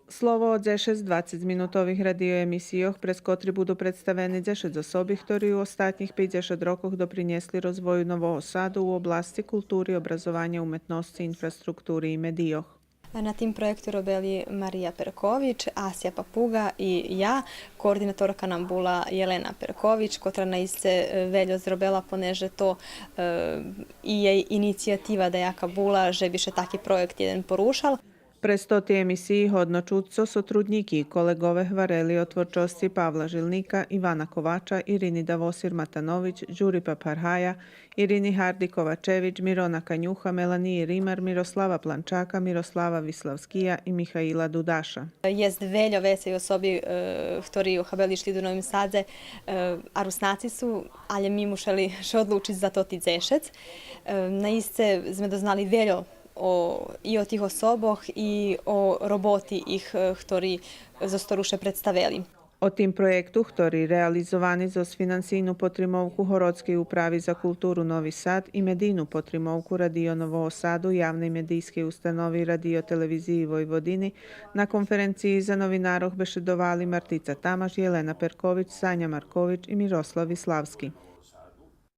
Slovo o 20-minútových radioemisiách, prez ktoré budú predstavení 10 osoby, ktorí v ostatních 50 rokoch dopriniesli rozvoju Nového Sadu u oblasti kultúry, obrazovanja, umetnosti, infrastruktúry i medijoh. Na tim projektu robili Marija Perković, Asja Papuga i ja. Koordinatorka nam bula Jelena Perković, kotra naiste veljo zrobela, poneže to i jej inicijativa da jaka bula, že bi še taki projekt jeden porušal. Pre 100 emisiji hodnočutco su trudniki i kolegove hvareli o tvorčosti Pavla Žilnika, Ivana Kovača, Irini Davosir Matanović, Đuripa Parhaja, Irini Hardi Kovačević, Mirona Kanjuha, Melaniji Rimar, Miroslava Plančaka, Miroslava Vislavskija i Mihaila Dudaša. Jest veljo vesej osobi, ktorí habeli išli do Novim Sadze, a Rusnaci su, ali mi mušeli še odlučiti za to ti zešec. Naiste sme doznali veljo i o tih osoboh i o roboti ih, ktorí zostoruše predstavili. O tim projektu, ktorý realizovani zo finansijnu potrimovku Horodskej upravi za kulturu Novi Sad i medijnu potrimovku Radio Nového Sadu, javnej medijskej ustanovi Radio Televiziji Vojvodini, na konferenciji za novinaroh bešedovali Martica Tamaš, Jelena Perković, Sanja Marković i Miroslav Vislavski.